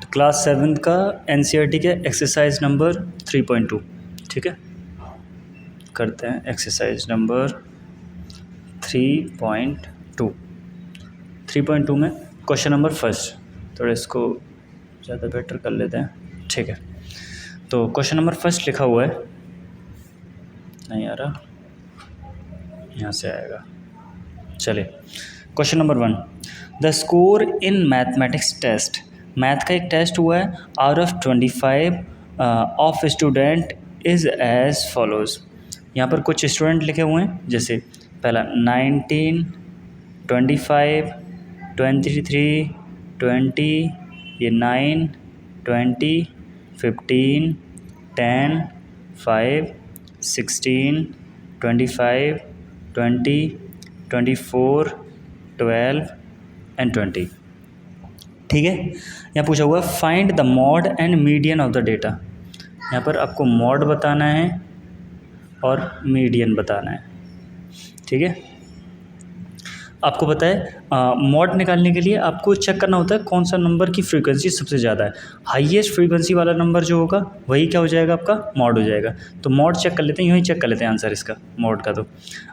तो क्लास 7 का NCERT के एक्सरसाइज नंबर 3.2, ठीक है, करते हैं एक्सरसाइज नंबर 3.2 में क्वेश्चन नंबर फर्स्ट, थोड़ा इसको ज़्यादा बेटर कर लेते हैं, ठीक है। तो क्वेश्चन नंबर फर्स्ट लिखा हुआ है, नहीं आ रहा, यहाँ से आएगा, चलिए। Question number 1, the score in mathematics test, math का एक टेस्ट हुआ है, out of 25 of student is as follows. यहाँ पर कुछ स्टूडेंट लिखे हुए हैं, जैसे पहला 19, 25, 23, 20, ये 9, 20, 15, 10, 5, 16, 25, 20, 24, 12 एंड 20, ठीक है। यहाँ पूछा हुआ find the mode and median of the data. यहाँ पर आपको मॉड बताना है और मीडियन बताना है, ठीक है। आपको पता है मॉड निकालने के लिए आपको चेक करना होता है कौन सा नंबर की फ्रीक्वेंसी सबसे ज़्यादा है। हाईएस्ट फ्रीक्वेंसी वाला नंबर जो होगा वही क्या हो जाएगा, आपका मॉड हो जाएगा। तो मॉड चेक कर लेते हैं, यूँ ही चेक कर लेते हैं आंसर इसका मॉड का। तो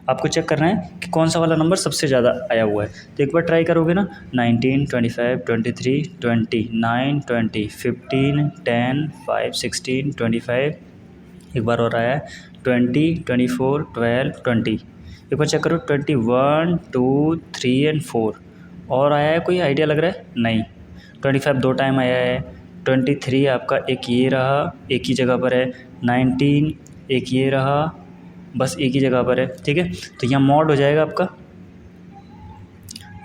आपको चेक करना है कि कौन सा वाला नंबर सबसे ज़्यादा आया हुआ है। तो एक बार ट्राई करोगे ना, 19, 25, 23, 20, 9, 20, 15, 10, 5, 16, 25, एक बार और आया है 20, 24, 12, 20, एक बार चेक करो 21, 2, 3 एंड 4, और आया है कोई आइडिया लग रहा है? नहीं। 25 दो टाइम आया है, 23 आपका एक ये रहा, एक ही जगह पर है, 19 एक ये रहा, बस एक ही जगह पर है, ठीक है। तो यहाँ मॉड हो जाएगा आपका,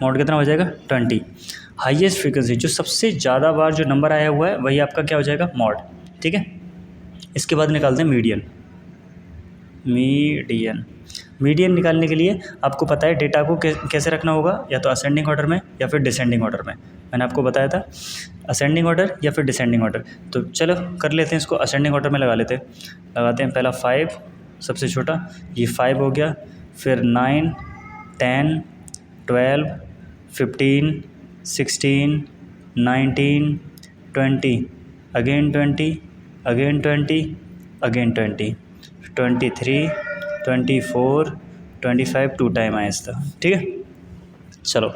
मॉड कितना हो जाएगा 20। हाईएस्ट फ्रीक्वेंसी जो सबसे ज़्यादा बार जो नंबर आया हुआ है वही आपका क्या हो जाएगा, मॉड, ठीक है। इसके बाद निकालते हैं मीडियन। मीडियन निकालने के लिए आपको पता है डेटा को कैसे रखना होगा, या तो असेंडिंग ऑर्डर में या फिर डिसेंडिंग ऑर्डर में। मैंने आपको बताया था असेंडिंग ऑर्डर या फिर डिसेंडिंग ऑर्डर। तो चलो कर लेते हैं इसको, असेंडिंग ऑर्डर में लगाते हैं। पहला 5 सबसे छोटा, ये 5 हो गया, फिर 9, 10, 12, 15, 16, 19, 20, again 20, again 20, again 20, 23, 24, 25 two time आया इसका, ठीक है। चलो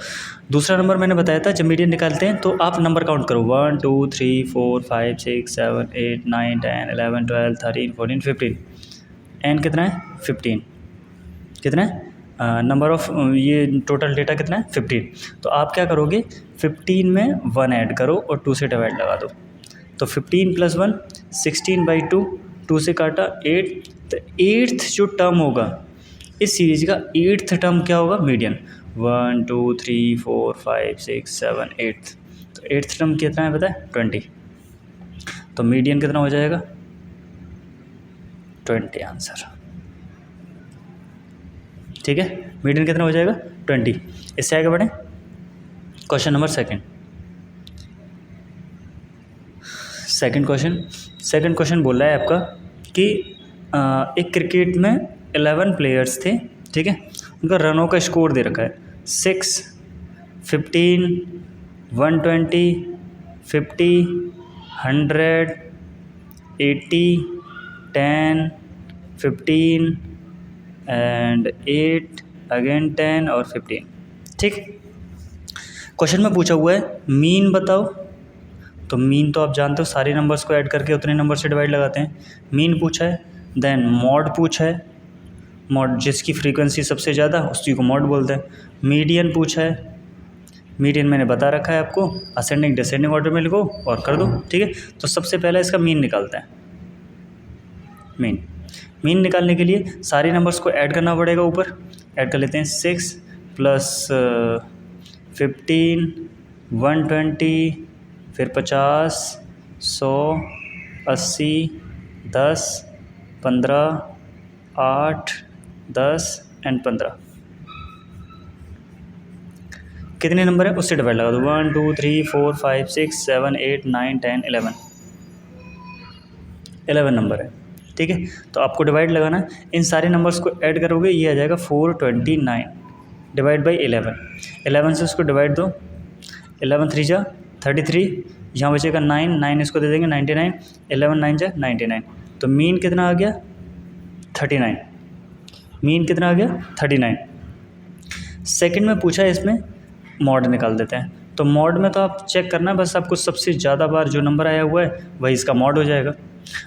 दूसरा नंबर मैंने बताया था जब मीडियन निकालते हैं तो आप नंबर काउंट करो, 1, 2, 3, 4, 5, 6, 7, 8, 9, 10, 11, 12, 13, 14, 15, एन कितना है 15, कितना है नंबर ऑफ ये टोटल डेटा कितना है 15। तो आप क्या करोगे, 15 में 1 ऐड करो और 2 से डिवाइड लगा दो। तो 15 + 1 16/2, 2 से काटा 8, तो 8th जो टर्म होगा इस सीरीज का 8th टर्म क्या होगा, मीडियन। 1, 2, 3, 4, 5, 6, 7, 8, तो 8th टर्म कितना है पता है 20। तो मीडियन कितना हो जाएगा 20 आंसर, ठीक है। मीडियन कितना हो जाएगा 20। इससे आगे बढ़ें, क्वेश्चन नंबर सेकंड क्वेश्चन बोल रहा है आपका कि एक क्रिकेट में 11 प्लेयर्स थे, ठीक है। उनका रनों का स्कोर दे रखा है 6, 15, 120, 50, 100, 80, 10, 15 एंड 8, अगेन 10 और 15, ठीक। क्वेश्चन में पूछा हुआ है मीन बताओ। तो मीन तो आप जानते हो सारे नंबर्स को ऐड करके उतने नंबर से डिवाइड लगाते हैं। मीन पूछा है, देन मॉड पूछा है, मॉड जिसकी फ्रीक्वेंसी सबसे ज़्यादा उसी को मॉड बोलते हैं। मीडियन पूछा है, मीडियन मैंने बता रखा है आपको, असेंडिंग डिसेंडिंग ऑर्डर में लिखो और कर दो, ठीक है। तो सबसे पहले इसका मीन निकालते हैं। मीन निकालने के लिए सारे नंबर्स को ऐड करना पड़ेगा, ऊपर ऐड कर लेते हैं 6 + 15, 120, फिर 50, 100, 80, 10, 15, 8, 10 एंड 15, कितने नंबर है उससे डिवाइड लगा दो। 1, 2, 3, 4, 5, 6, 7, 8, 9, 10, 11 नंबर है, ठीक है। तो आपको डिवाइड लगाना है, इन सारे नंबर्स को ऐड करोगे ये आ जाएगा 429 डिवाइड बाई 11 से उसको डिवाइड दो, 11 3 जा 33, यहाँ बचेगा 9 इसको दे देंगे 99, 11 9 जा 99, तो मीन कितना आ गया 39, मीन कितना आ गया 39। सेकंड में पूछा है इसमें मॉड निकाल देते हैं, तो मॉड में तो आप चेक करना बस आपको सबसे ज़्यादा बार जो नंबर आया हुआ है वही इसका मॉड हो जाएगा।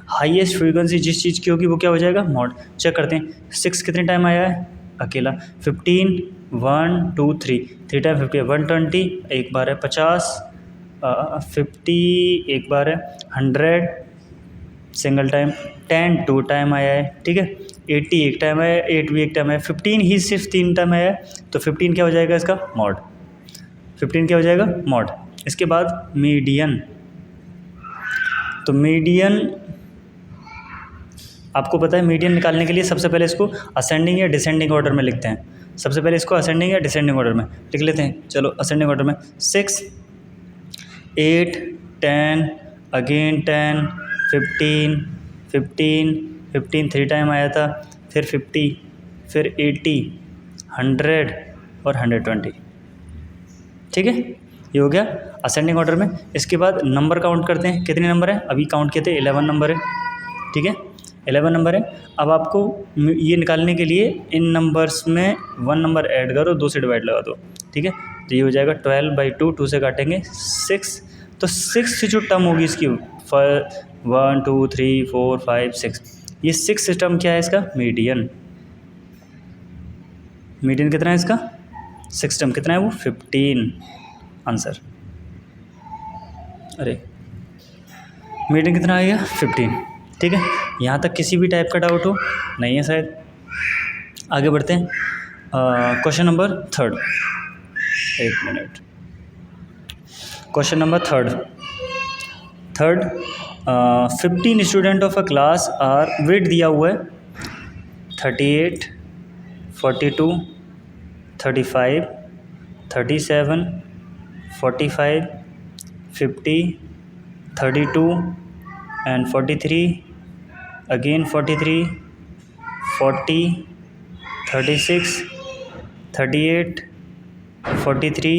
हाईएस्ट फ्रीक्वेंसी जिस चीज़ की होगी वो क्या हो जाएगा मॉड। चेक करते हैं 6 कितने टाइम आया है अकेला, 15 1 2 3 टाइम 50 120 एक बार है, 50 50 एक बार है, 100 सिंगल टाइम, 10 2 टाइम आया है, ठीक है, 80 एक टाइम आया है, 8 भी एक टाइम आया है, 15 ही सिर्फ 3 टाइम आया है, तो 15 क्या हो जाएगा इसका मॉड, 15 क्या हो जाएगा मॉड। इसके बाद मीडियन, तो मीडियन आपको पता है मीडियन निकालने के लिए सबसे पहले इसको असेंडिंग या डिसेंडिंग ऑर्डर में लिखते हैं। सबसे पहले इसको असेंडिंग या डिसेंडिंग ऑर्डर में लिख लेते हैं। चलो असेंडिंग ऑर्डर में 6 8 10 अगेन 10 15 15 15 3 टाइम आया था, फिर 50 फिर 80 100 और 120, ठीक है, ये हो गया असेंडिंग ऑर्डर में। इसके बाद नंबर काउंट करते हैं, कितने नंबर है अभी काउंट किए थे 11 नंबर है, ठीक है 11 नंबर है। अब आपको ये निकालने के लिए इन नंबर्स में 1 नंबर ऐड करो, 2 से डिवाइड लगा दो, ठीक है, तो ये हो जाएगा 12/2, 2 से काटेंगे 6, तो 6 से जो टर्म होगी इसकी 1 2 3 4 5 6, ये 6 टर्म क्या है इसका मीडियन। मीडियन कितना है इसका 6 टर्म कितना है वो 15 आंसर। अरे मीडियन कितना आएगा 15, ठीक है। यहाँ तक किसी भी टाइप का डाउट हो नहीं है शायद, आगे बढ़ते हैं। क्वेश्चन नंबर 3, एक minute, question number 3 15 student of a class are, weight दिया हुआ है 38 42 35 37 45 50 32 and 43 again 43 40 36 38 43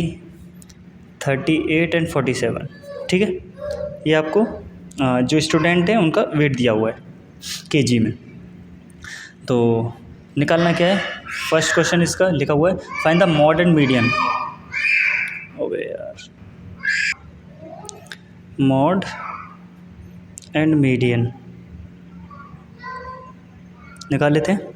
38 एंड 47, ठीक है। ये आपको जो स्टूडेंट हैं उनका वेट दिया हुआ है केजी में, तो निकालना क्या है। फर्स्ट क्वेश्चन इसका लिखा हुआ है find the mode and median. ओबे यार, मॉड एंड मीडियन निकाल लेते हैं।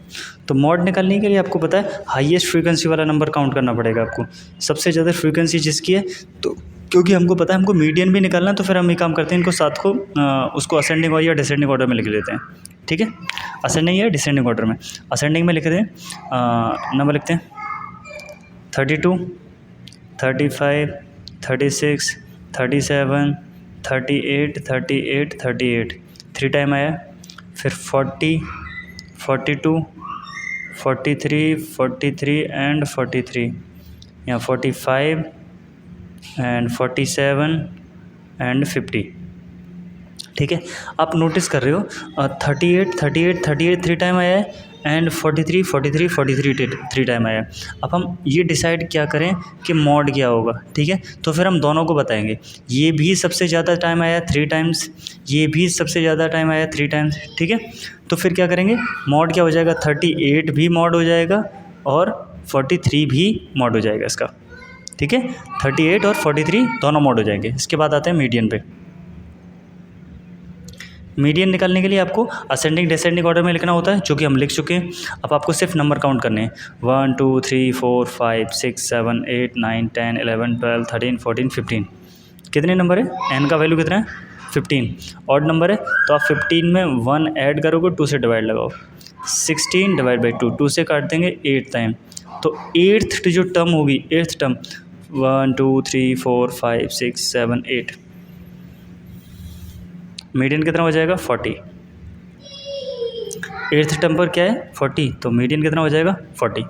तो मॉड निकालने के लिए आपको पता है हाईएस्ट फ्रीक्वेंसी वाला नंबर काउंट करना पड़ेगा आपको, सबसे ज़्यादा फ्रीक्वेंसी जिसकी है, तो क्योंकि हमको पता है हमको मीडियन भी निकालना है, तो फिर हम ये काम करते हैं इनको साथ को उसको असेंडिंग या डिसेंडिंग ऑर्डर में लिख लेते हैं, ठीक है, असेंडिंग या डिसेंडिंग ऑर्डर में। असेंडिंग में लिखते हैं नंबर लिखते हैं 32 35 36 37 38 38 38, 3 टाइम आया, फिर 40 42 43 43 एंड 43, यहाँ 45 एंड 47 एंड 50, ठीक है। आप नोटिस कर रहे हो 38 38 38 3 टाइम आया है एंड 43 43 43 3 टाइम आया है। अब हम ये डिसाइड क्या करें कि मॉड क्या होगा, ठीक है, तो फिर हम दोनों को बताएंगे। ये भी सबसे ज़्यादा टाइम आया 3 टाइम्स, ये भी सबसे ज़्यादा टाइम आया 3 टाइम्स, ठीक है, तो फिर क्या करेंगे मॉड क्या हो जाएगा 38 भी मॉड हो जाएगा और 43 भी मॉड हो जाएगा इसका, ठीक है, 38 और 43 दोनों मॉड हो जाएंगे। इसके बाद आते हैं मीडियन पे। मीडियन निकालने के लिए आपको असेंडिंग डिसेंडिंग ऑर्डर में लिखना होता है, जो कि हम लिख चुके हैं। अब आपको सिर्फ नंबर काउंट करने हैं 1 2 3 4 5 6 7 8 9 10 11 12 13 14 15, कितने नंबर है, एन का वैल्यू कितना है 15, ऑड नंबर है, तो आप 15 में 1 ऐड करोगे, 2 से डिवाइड लगाओ, 16 डिवाइड बाई 2, 2 से काट देंगे 8 टाइम, तो 8th जो टर्म होगी 8th टर्म 1 2 3 4 5 6 7 8, मीडियन कितना हो जाएगा 40, 8th टर्म पर क्या है 40, तो मीडियन कितना हो जाएगा 40,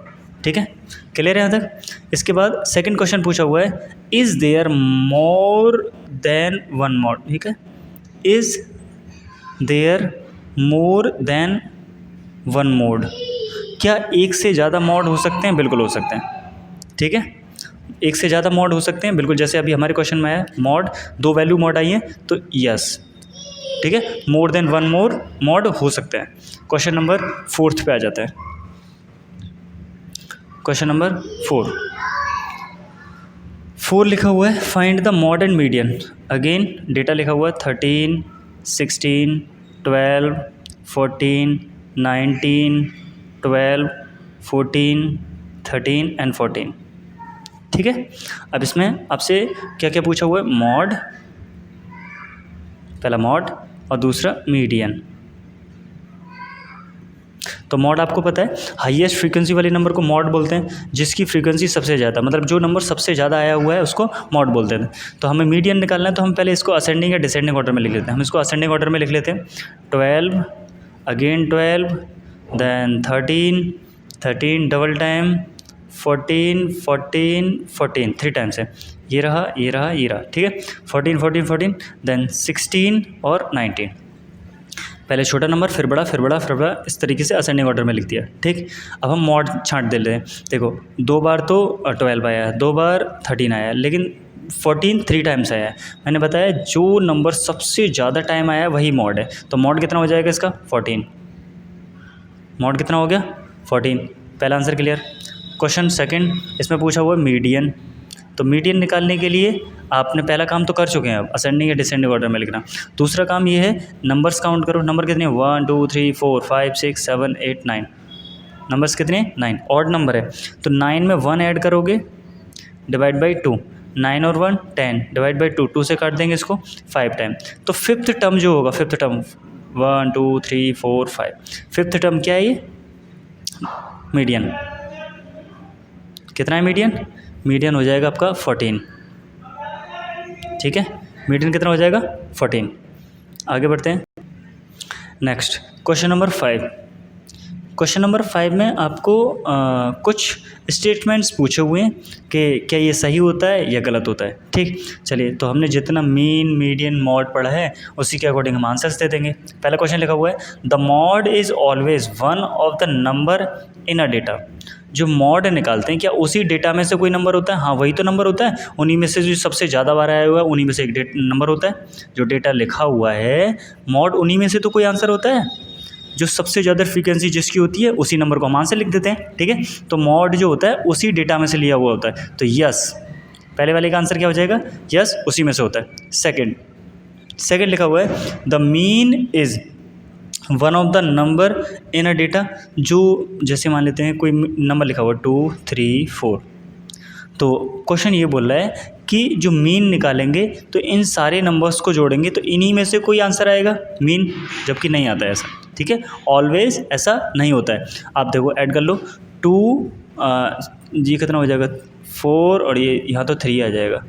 ठीक है, क्लियर है यहाँ तक। इसके बाद सेकंड क्वेश्चन पूछा हुआ है is there more than one mode, ठीक है, is there more than one mode, क्या एक से ज़्यादा मॉड हो सकते हैं, बिल्कुल हो सकते हैं, ठीक है, एक से ज़्यादा मॉड हो सकते हैं, बिल्कुल जैसे अभी हमारे क्वेश्चन में आया मॉड, 2 वैल्यू मॉड आई है तो यस, ठीक है, मोर देन 1 मोर मॉड हो सकते हैं। क्वेश्चन नंबर 4 पे आ जाते हैं। क्वेश्चन नंबर 4 लिखा हुआ है find the mode and median. Again data लिखा हुआ है 13, 16, 12, 14, 19, 12, 14, 13 एंड 14। ठीक है, अब इसमें आपसे क्या क्या पूछा हुआ है, मॉड, पहला मॉड और दूसरा मीडियन। तो मॉड आपको पता है हाईएस्ट फ्रीक्वेंसी वाले नंबर को मॉड बोलते हैं, जिसकी फ्रीक्वेंसी सबसे ज़्यादा, मतलब जो नंबर सबसे ज़्यादा आया हुआ है उसको मॉड बोलते हैं। तो हमें मीडियन निकालना है, तो हम पहले इसको असेंडिंग या डिसेंडिंग ऑर्डर में लिख लेते हैं। हम इसको असेंडिंग ऑर्डर में लिख लेते हैं। 12, again 12, then 13, 13 double time, 14, 14, 14 3 times है, ये रहा ये रहा ये रहा, ठीक है, 14, 14, 14, देन 16 और 19। पहले छोटा नंबर फिर बड़ा फिर बड़ा फिर बड़ा, इस तरीके से असेंडिंग ऑर्डर में लिख दिया। ठीक, अब हम मॉड छांट दे रहे हैं। देखो 2 बार तो 12 आया, 2 बार 13 आया, लेकिन 14 3 टाइम्स आया है। मैंने बताया जो नंबर सबसे ज़्यादा टाइम आया वही मॉड है। तो मॉड कितना हो जाएगा इसका, 14। मॉड कितना हो गया, 14। पहला आंसर क्लियर। क्वेश्चन सेकंड, इसमें पूछा हुआ मीडियन। तो मीडियन निकालने के लिए आपने पहला काम तो कर चुके हैं, अब असेंडिंग या डिसेंडिंग ऑर्डर में लिखना। दूसरा काम ये है नंबर्स काउंट करो। नंबर कितने हैं, 1 2 3 4 5 6 7 8 9। नंबर्स कितने हैं, 9। ऑड नंबर है तो 9 में 1 ऐड करोगे, डिवाइड बाई 2, 9 और 1 10, डिवाइड बाई 2, 2 से काट देंगे इसको 5 टाइम। तो फिफ्थ टर्म जो होगा, फिफ्थ टर्म 1 2 3 4 5, फिफ्थ टर्म क्या है ये, मीडियन। कितना है मीडियन, मीडियन हो जाएगा आपका 14। ठीक है, मीडियन कितना हो जाएगा, 14। आगे बढ़ते हैं। Next question number 5। Question number 5 में आपको कुछ स्टेटमेंट्स पूछे हुए हैं कि क्या ये सही होता है या गलत होता है। ठीक, चलिए, तो हमने जितना मीन मीडियन मॉड पढ़ा है उसी के अकॉर्डिंग हम आंसर्स दे देंगे। पहला क्वेश्चन लिखा हुआ है the mod is always one of the number in a data. जो मॉड निकालते हैं क्या उसी डेटा में से कोई नंबर होता है, हाँ वही तो नंबर होता है, उन्हीं में से जो सबसे ज़्यादा बार आया हुआ है उन्हीं में से एक नंबर होता है। जो डेटा लिखा हुआ है मॉड, उन्हीं में से तो कोई आंसर होता है। जो सबसे ज़्यादा फ्रीक्वेंसी जिसकी होती है उसी नंबर को हम आंसर लिख देते हैं। ठीक है, तो मॉड जो होता है उसी डेटा में से लिया हुआ होता है। तो यस, पहले वाले का आंसर क्या हो जाएगा, यस उसी में से होता है। सेकंड लिखा हुआ है the mean is one of the number in a data. जो जैसे मान लेते हैं कोई नंबर लिखा हुआ 2 3 4, तो क्वेश्चन ये बोल रहा है कि जो मीन निकालेंगे तो इन सारे नंबर्स को जोड़ेंगे तो इन्हीं में से कोई आंसर आएगा मीन, जबकि नहीं आता है ऐसा। ठीक है, ऑलवेज ऐसा नहीं होता है। आप देखो ऐड कर लो 2, ये कितना हो जाएगा 4, और ये यहाँ तो 3 आ जाएगा,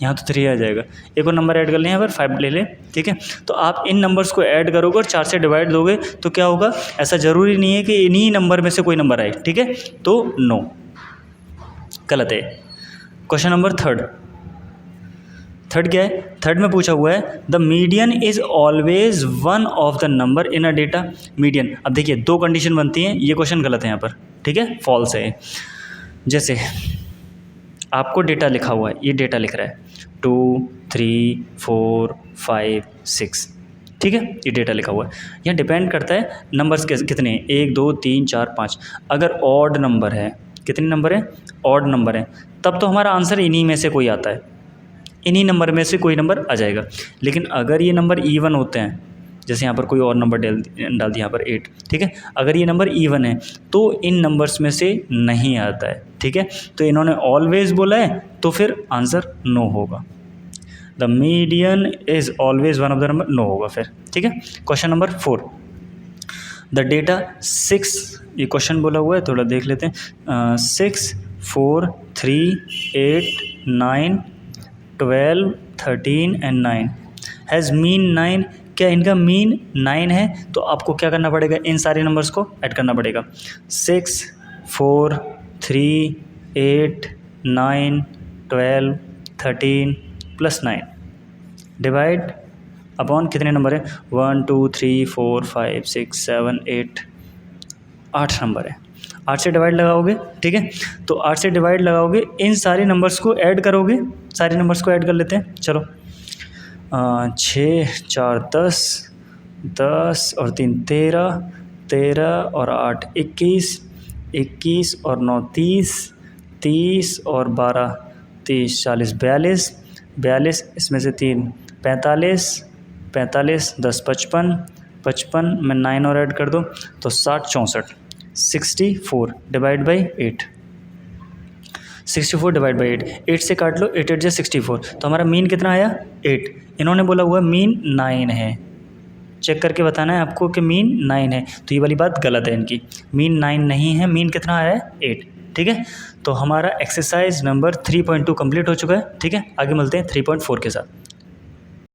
यहाँ तो 3 आ जाएगा। एक और नंबर ऐड कर लें, यहाँ पर 5 ले लें। ठीक है, तो आप इन नंबर्स को ऐड करोगे और 4 से डिवाइड दोगे तो क्या होगा, ऐसा ज़रूरी नहीं है कि इन्हीं नंबर में से कोई नंबर आए। ठीक है, तो नो, गलत है। क्वेश्चन नंबर थर्ड क्या है, थर्ड में पूछा हुआ है the median is always one of the number in a data. Median, अब देखिए 2 कंडीशन बनती हैं, ये क्वेश्चन गलत है यहाँ पर। ठीक है, फॉल्स है। जैसे आपको डेटा लिखा हुआ है, ये डेटा लिख रहा है 2 3 4 5 6, ठीक है, ये डेटा लिखा हुआ है। यहाँ डिपेंड करता है नंबर्स कितने हैं, 1 2 3 4 5। अगर ऑड नंबर है, कितने नंबर है, ऑड नंबर है, तब तो हमारा आंसर इन्हीं में से कोई आता है, इन्हीं नंबर में से कोई नंबर आ जाएगा। लेकिन अगर ये नंबर इवन होते हैं, जैसे यहाँ पर कोई और नंबर डाल दिया यहाँ पर 8, ठीक है, अगर ये नंबर इवन है तो इन नंबर्स में से नहीं आता है। ठीक है, तो इन्होंने ऑलवेज बोला है तो फिर आंसर नो होगा। The median is always one of the number, no होगा फिर। ठीक है, क्वेश्चन नंबर 4 द डेटा 6, ये क्वेश्चन बोला हुआ है, थोड़ा देख लेते हैं। 6 4 3 8 9 12 13 एंड 9 हैज़ मीन 9। क्या इनका मीन 9 है, तो आपको क्या करना पड़ेगा, इन सारे नंबर्स को ऐड करना पड़ेगा। 6 4 3 8 9 12 13 प्लस 9 डिवाइड अपॉन कितने नंबर है, 1 2 3 4 5 6 7 8, 8 नंबर है। 8 से डिवाइड लगाओगे, ठीक है। तो 8 से डिवाइड लगाओगे, इन सारे नंबर्स को ऐड करोगे, सारे नंबर्स को ऐड कर लेते हैं, चलो। 6 4 10, 10 और 3 13, 13 और 8 21, 21 और 9 30, 30 और 12 30, 40 42, 42 इसमें से 3 45, 45 10 55, 55 में 9 और ऐड कर दो तो 60 64, 64 डिवाइड बाई 8, 64 डिवाइड बाई 8, 8 से काट लो, 8 8 जा 64, तो हमारा मीन कितना आया 8। इन्होंने बोला हुआ मीन 9 है, चेक करके बताना है आपको कि मीन 9 है, तो ये वाली बात गलत है इनकी, मीन 9 नहीं है, मीन कितना आया है 8, ठीक है। तो हमारा एक्सरसाइज नंबर 3.2 कंप्लीट हो चुका है, ठीक है। आगे मिलते हैं 3.4 के साथ।